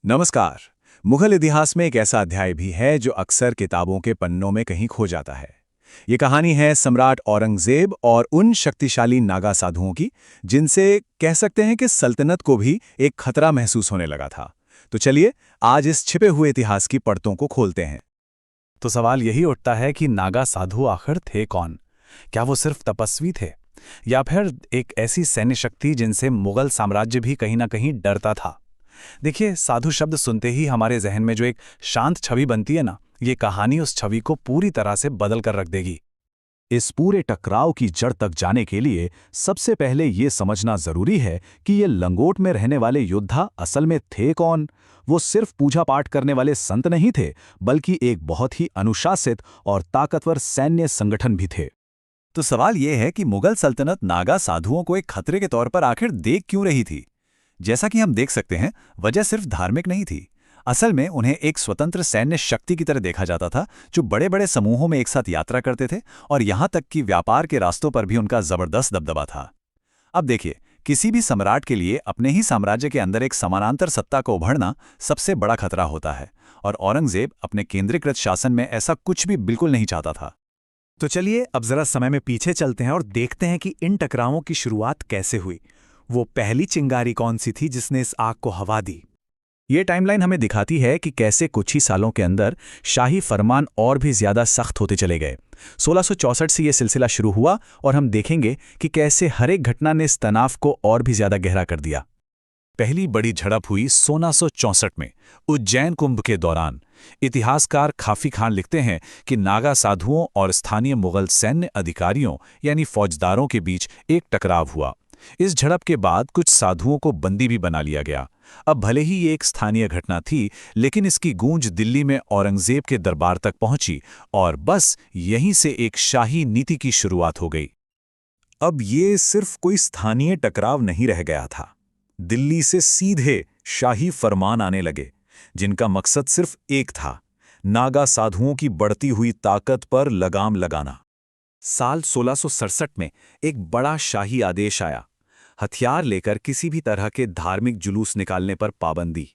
नमस्कार। मुगल इतिहास में एक ऐसा अध्याय भी है जो अक्सर किताबों के पन्नों में कहीं खो जाता है। ये कहानी है सम्राट औरंगजेब और उन शक्तिशाली नागा साधुओं की, जिनसे कह सकते हैं कि सल्तनत को भी एक खतरा महसूस होने लगा था। तो चलिए आज इस छिपे हुए इतिहास की परतों को खोलते हैं। तो सवाल यही उठता है कि नागा साधु आखिर थे कौन? क्या वो सिर्फ तपस्वी थे, या फिर एक ऐसी सैन्य शक्ति जिनसे मुगल साम्राज्य भी कहीं ना कहीं डरता था? देखिए, साधु शब्द सुनते ही हमारे जहन में जो एक शांत छवि बनती है ना, ये कहानी उस छवि को पूरी तरह से बदल कर रख देगी। इस पूरे टकराव की जड़ तक जाने के लिए सबसे पहले ये समझना जरूरी है कि ये लंगोट में रहने वाले योद्धा असल में थे कौन। वो सिर्फ पूजा पाठ करने वाले संत नहीं थे, बल्कि एक बहुत ही अनुशासित और ताकतवर सैन्य संगठन भी थे। तो सवाल ये है कि मुगल सल्तनत नागा साधुओं को एक खतरे के तौर पर आखिर देख क्यों रही थी? जैसा कि हम देख सकते हैं, वजह सिर्फ धार्मिक नहीं थी। असल में उन्हें एक स्वतंत्र सैन्य शक्ति की तरह देखा जाता था, जो बड़े बड़े समूहों में एक साथ यात्रा करते थे, और यहां तक कि व्यापार के रास्तों पर भी उनका जबरदस्त दबदबा था। अब देखिए, किसी भी सम्राट के लिए अपने ही साम्राज्य के अंदर एक समानांतर सत्ता को उभरना सबसे बड़ा खतरा होता है, और औरंगजेब अपने केंद्रीकृत शासन में ऐसा कुछ भी बिल्कुल नहीं चाहता था। तो चलिए अब जरा समय में पीछे चलते हैं और देखते हैं कि इन टकरावों की शुरुआत कैसे हुई। वो पहली चिंगारी कौन सी थी जिसने इस आग को हवा दी? ये टाइमलाइन हमें दिखाती है कि कैसे कुछ ही सालों के अंदर शाही फरमान और भी ज्यादा सख्त होते चले गए। 1664 से ये सिलसिला शुरू हुआ और हम देखेंगे कि कैसे हर एक घटना ने इस तनाव को और भी ज्यादा गहरा कर दिया। पहली बड़ी झड़प हुई 1664 में उज्जैन कुंभ के दौरान। इतिहासकार खाफी खान लिखते हैं कि नागा साधुओं और स्थानीय मुगल सैन्य अधिकारियों यानी फौजदारों के बीच एक टकराव हुआ। इस झड़प के बाद कुछ साधुओं को बंदी भी बना लिया गया। अब भले ही ये एक स्थानीय घटना थी, लेकिन इसकी गूंज दिल्ली में औरंगजेब के दरबार तक पहुंची, और बस यहीं से एक शाही नीति की शुरुआत हो गई। अब ये सिर्फ कोई स्थानीय टकराव नहीं रह गया था। दिल्ली से सीधे शाही फरमान आने लगे, जिनका मकसद सिर्फ एक था, नागा साधुओं की बढ़ती हुई ताकत पर लगाम लगाना। साल 1667 में एक बड़ा शाही आदेश आया, हथियार लेकर किसी भी तरह के धार्मिक जुलूस निकालने पर पाबंदी।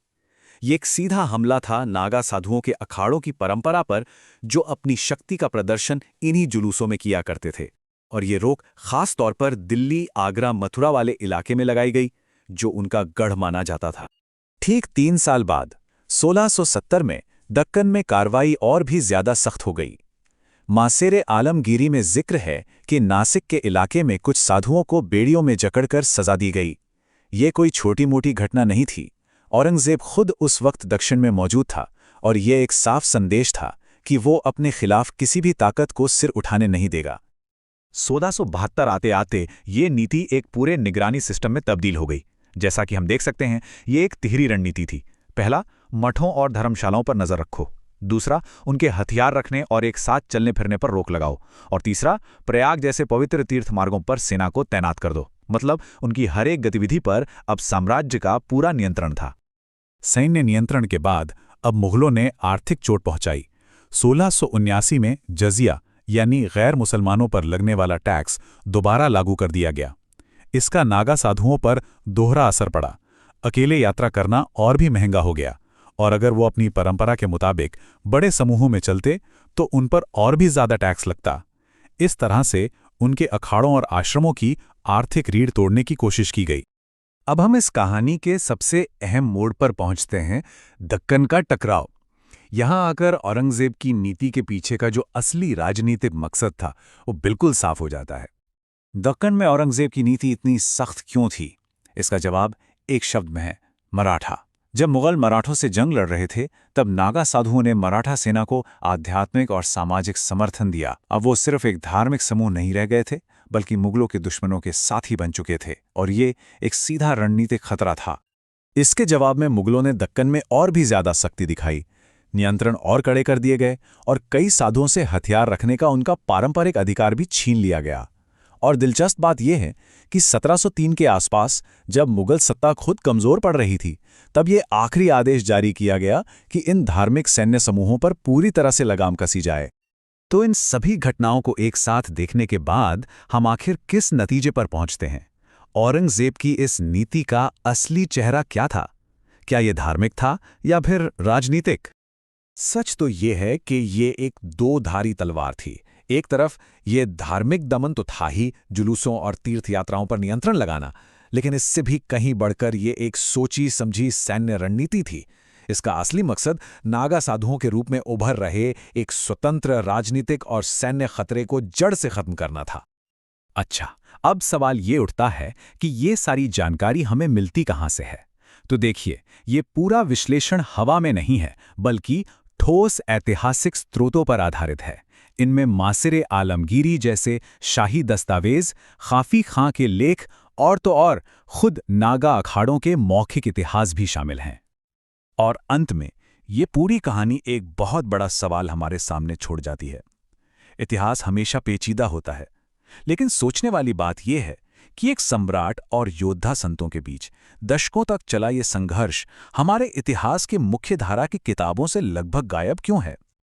ये एक सीधा हमला था नागा साधुओं के अखाड़ों की परंपरा पर, जो अपनी शक्ति का प्रदर्शन इन्हीं जुलूसों में किया करते थे। और ये रोक खास तौर पर दिल्ली, आगरा, मथुरा वाले इलाके में लगाई गई, जो उनका गढ़ माना जाता था। ठीक 3 साल बाद 1670 में दक्कन में कार्रवाई और भी ज्यादा सख्त हो गई। मासेरे आलमगीरी में जिक्र है कि नासिक के इलाके में कुछ साधुओं को बेड़ियों में जकड़कर सजा दी गई। ये कोई छोटी मोटी घटना नहीं थी। औरंगजेब खुद उस वक्त दक्षिण में मौजूद था, और ये एक साफ संदेश था कि वो अपने खिलाफ किसी भी ताकत को सिर उठाने नहीं देगा। 1672 आते आते ये नीति एक पूरे निगरानी सिस्टम में तब्दील हो गई। जैसा कि हम देख सकते हैं, ये एक तिहरी रणनीति थी। पहला, मठों और धर्मशालाओं पर नजर रखो। दूसरा, उनके हथियार रखने और एक साथ चलने फिरने पर रोक लगाओ। और तीसरा, प्रयाग जैसे पवित्र तीर्थ मार्गों पर सेना को तैनात कर दो। मतलब उनकी हर एक गतिविधि पर अब साम्राज्य का पूरा नियंत्रण था। सैन्य नियंत्रण के बाद अब मुगलों ने आर्थिक चोट पहुंचाई। 1679 में जजिया यानी गैर मुसलमानों पर लगने वाला टैक्स दोबारा लागू कर दिया गया। इसका नागा साधुओं पर दोहरा असर पड़ा। अकेले यात्रा करना और भी महंगा हो गया, और अगर वो अपनी परंपरा के मुताबिक बड़े समूहों में चलते तो उन पर और भी ज्यादा टैक्स लगता। इस तरह से उनके अखाड़ों और आश्रमों की आर्थिक रीढ़ तोड़ने की कोशिश की गई। अब हम इस कहानी के सबसे अहम मोड़ पर पहुंचते हैं, दक्कन का टकराव। यहां आकर औरंगजेब की नीति के पीछे का जो असली राजनीतिक मकसद था, वो बिल्कुल साफ हो जाता है। दक्कन में औरंगजेब की नीति इतनी सख्त क्यों थी? इसका जवाब एक शब्द में है, मराठा। जब मुगल मराठों से जंग लड़ रहे थे, तब नागा साधुओं ने मराठा सेना को आध्यात्मिक और सामाजिक समर्थन दिया। अब वो सिर्फ एक धार्मिक समूह नहीं रह गए थे, बल्कि मुगलों के दुश्मनों के साथी बन चुके थे, और ये एक सीधा रणनीतिक खतरा था। इसके जवाब में मुगलों ने दक्कन में और भी ज्यादा सख्ती दिखाई। नियंत्रण और कड़े कर दिए गए, और कई साधुओं से हथियार रखने का उनका पारंपरिक अधिकार भी छीन लिया गया। और दिलचस्प बात यह है कि 1703 के आसपास, जब मुगल सत्ता खुद कमजोर पड़ रही थी, तब ये आखिरी आदेश जारी किया गया कि इन धार्मिक सैन्य समूहों पर पूरी तरह से लगाम कसी जाए। तो इन सभी घटनाओं को एक साथ देखने के बाद हम आखिर किस नतीजे पर पहुंचते हैं? औरंगजेब की इस नीति का असली चेहरा क्या था? क्या ये धार्मिक था या फिर राजनीतिक? सच तो ये है कि ये एक दो धारी तलवार थी। एक तरफ ये धार्मिक दमन तो था ही, जुलूसों और तीर्थयात्राओं पर नियंत्रण लगाना, लेकिन इससे भी कहीं बढ़कर ये एक सोची समझी सैन्य रणनीति थी। इसका असली मकसद नागा साधुओं के रूप में उभर रहे एक स्वतंत्र राजनीतिक और सैन्य खतरे को जड़ से खत्म करना था। अच्छा, अब सवाल ये उठता है कि ये सारी जानकारी हमें मिलती कहाँ से है? तो देखिए, ये पूरा विश्लेषण हवा में नहीं है, बल्कि ठोस ऐतिहासिक स्रोतों पर आधारित है। इनमें मासिरे आलमगीरी जैसे शाही दस्तावेज, खाफी खां के लेख और तो और खुद नागा अखाड़ों के मौखिक इतिहास भी शामिल हैं। और अंत में ये पूरी कहानी एक बहुत बड़ा सवाल हमारे सामने छोड़ जाती है। इतिहास हमेशा पेचीदा होता है, लेकिन सोचने वाली बात यह है कि एक सम्राट और योद्धा संतों के बीच दशकों तक चला ये संघर्ष हमारे इतिहास के मुख्य धारा की किताबों से लगभग गायब क्यों है?